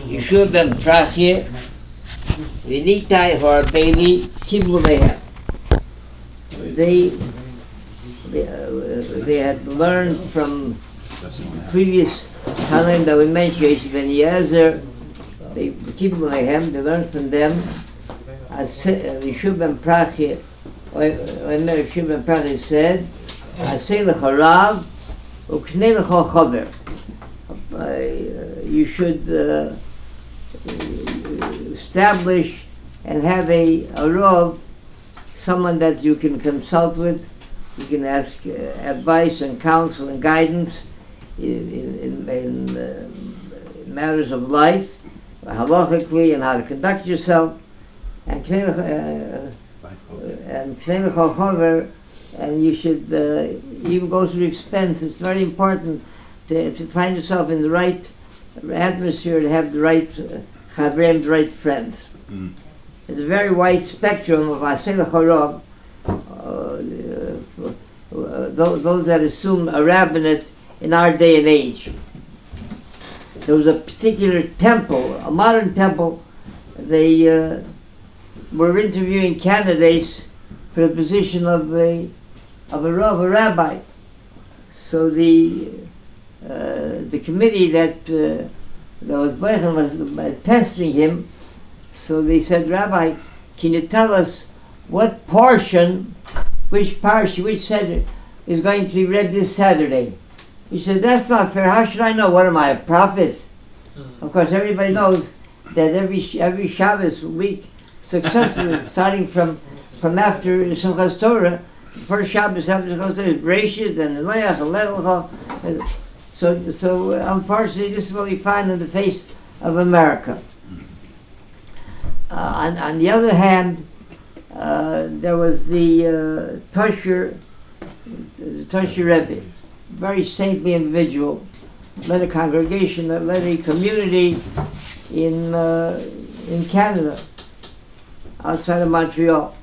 Yeshua ben Prachye, V'nitai Horabeli, Kiblu Lehem. They had learned from previous Tanaim that we mentioned, Yosef ben Yezer, they Kiblu Lehem, they learned from them. Yeshua ben Prachye, Yeshua ben Prachye said, asei lecha Rav, uknei lecha chaver. You should establish and have a Rav, someone that you can consult with, you can ask advice and counsel and guidance in matters of life, halachically, and how to conduct yourself, and and you should even go through expense. It's very important to find yourself in the right atmosphere, to have the right chavrim, the right friends. There's a very wide spectrum of asei lecha those that assume a rabbinate in our day and age. There was a particular temple, a modern temple. They were interviewing candidates for the position of a Rav, a rabbi. So the committee that was testing him, so they said, Rabbi, can you tell us what portion, which Seder is going to be read this Saturday? He said, that's not fair. How should I know? What am I, a prophet? Of course, everybody knows that every Shabbos week, successfully, starting from after Simchas Torah, the first Shabbos after Simchas Torah is Bereshit and lecha and lecha. So unfortunately, this is what we find in the face of America. On the other hand, there was the Tosher Rebbe, very saintly individual, led a congregation, that led a community in Canada, outside of Montreal.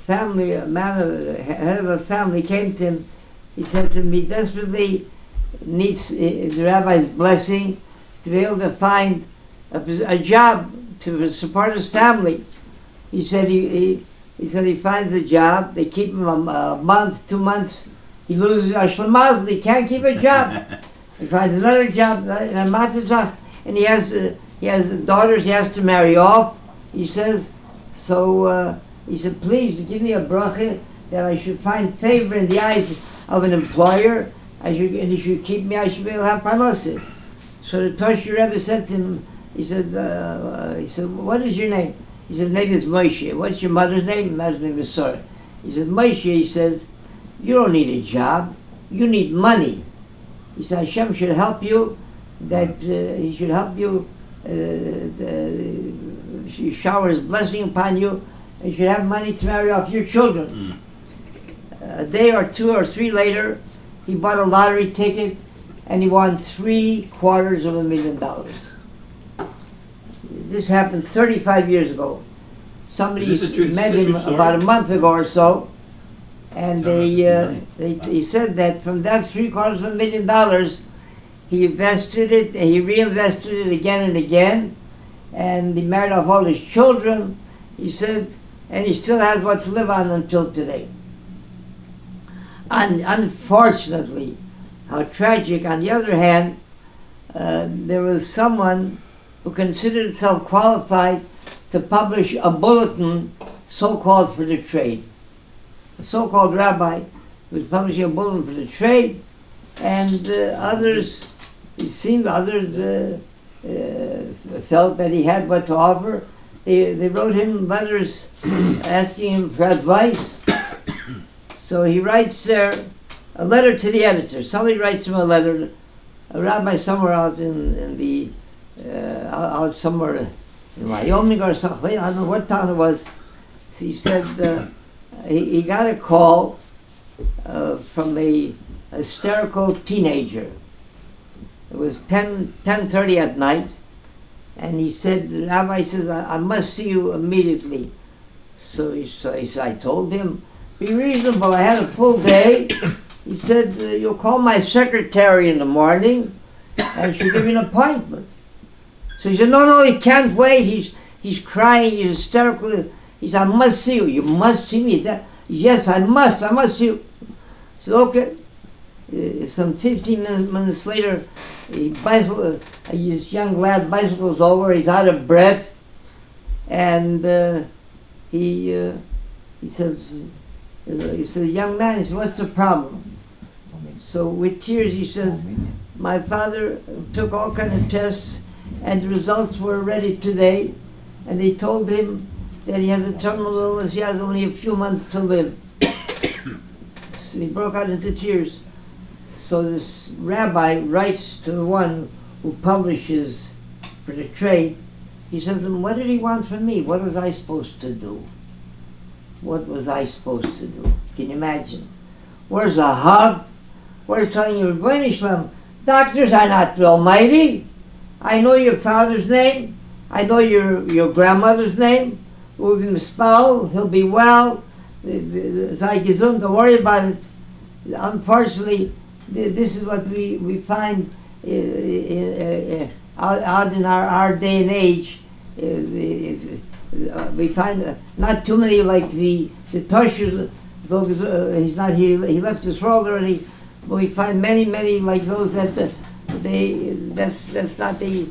Head of a family came to him. He said to him, he desperately needs the rabbi's blessing to be able to find a job to support his family. He said he finds a job. They keep him a month, 2 months. He loses a he can't keep a job. He finds another job and he has daughters he has to marry off. He says, he said, please give me a bracha that I should find favor in the eyes of an employer. And he should keep me. I should be able to have parnassus. So the Tosher Rebbe said to him, he said, what is your name? He said, name is Moshe. What's your mother's name? Mother's name is Sarah. He said, Moshe, he says, you don't need a job. You need money. He said, Hashem should help you, that he should help you, he shower his blessing upon you, and you should have money to marry off your children. A day or 2 or 3 later, he bought a lottery ticket and he won $750,000. This happened 35 years ago. Somebody met him about a month ago or so, and he said that from that $750,000, he invested it and he reinvested it again and again, and he married off all his children. He said, and he still has what to live on until today. And unfortunately, how tragic. On the other hand, there was someone who considered himself qualified to publish a bulletin, so-called for the trade. A so-called rabbi was publishing a bulletin for the trade, and others felt that he had what to offer. They wrote him letters asking him for advice. So he writes there a letter to the editor. Somebody writes him a letter. A rabbi somewhere out out somewhere in Wyoming or something. I don't know what town it was. He said he got a call from a hysterical teenager. It was 10:30 at night, and he said, the rabbi says, I must see you immediately. So I told him, be reasonable, I had a full day. He said, you'll call my secretary in the morning and she'll give you an appointment. So he said, no, he can't wait. He's crying, he's hysterical. He said, I must see you. You must see me. Yes, I must see you. I said, okay. Some 15 minutes later, this young lad bicycles over. He's out of breath, and he says, young man, he says, what's the problem? So with tears he says, my father took all kinds of tests, and the results were ready today, and they told him that he has a terminal illness. He has only a few months to live. So he broke out into tears. So this rabbi writes to the one who publishes for the trade. He says to him, what did he want from me? What was I supposed to do? What was I supposed to do? Can you imagine? Where's a hug? Where's telling you, doctors are not the almighty. I know your father's name. I know your grandmother's name. We'll be mispal. He'll be well. Don't worry about it. Unfortunately, this is what we find out in our day and age. We find not too many like the Tosher. He's not here. He left this world already. But we find many like those that that's not they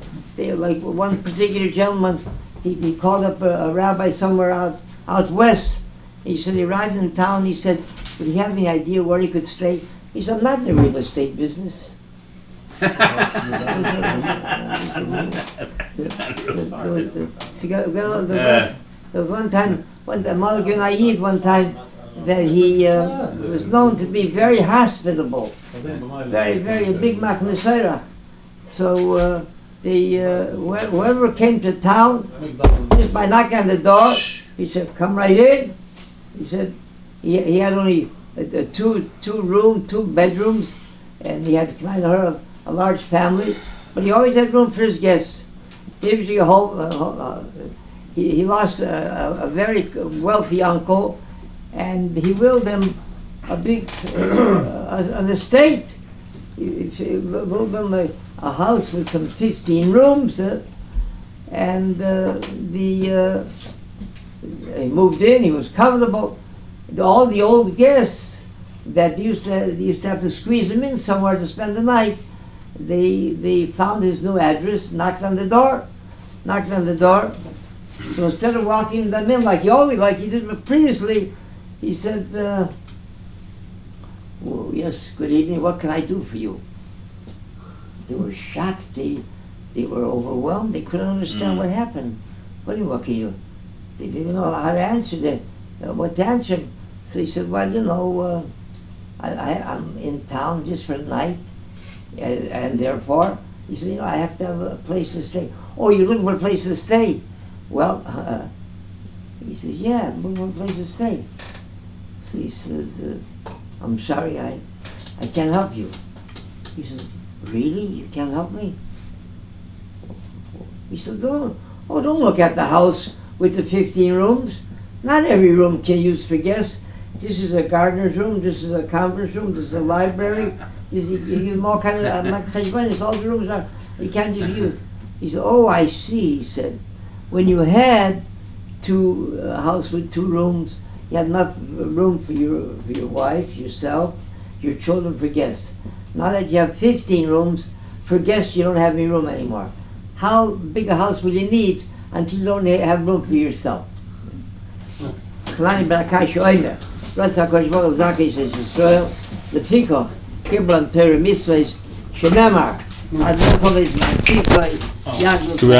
like one particular gentleman. He called up a rabbi somewhere out west. He said he arrived in town. He said, "Would he have any idea where he could stay?" He said, "I'm not in the real estate business." There was one time, Malak Ayid, one time, that he was known to be very hospitable, very a big machneserach. So whoever came to town, just by knocking on the door, he said, "Come right in." He said he had only two bedrooms, and he had kind of a large family, but he always had room for his guests. Usually he lost a very wealthy uncle, and he willed him a big an estate. He willed him a house with some 15 rooms, and he moved in. He was comfortable. All the old guests that used to have to squeeze him in somewhere to spend the night, they found his new address, knocked on the door. So instead of walking them in like he did previously, he said, "Oh yes, good evening. What can I do for you?" They were shocked. They were overwhelmed. They couldn't understand what happened. What can you? They didn't know how to answer them. What to answer him. So he said, "Well, I'm in town just for the night, and therefore," he said, "I have to have a place to stay." "Oh, you're looking for a place to stay?" "Well," he says, "Yeah, I'm looking for a place to stay." So he says, "I'm sorry, I can't help you." He says, "Really? You can't help me?" He said, don't look at the house with the 15 rooms. Not every room can use for guests. This is a gardener's room, this is a conference room, this is a library. You use all kind of all the rooms you can't just use. He said, "Oh, I see," he said. "When you had a house with 2 rooms, you had enough room for your wife, yourself, your children, for guests. Now that you have 15 rooms, for guests you don't have any room anymore. How big a house will you need until you don't have room for yourself?" לפיכך קיבלם תורה מצוות שנאמר עד לא כל הזמן ציווי יד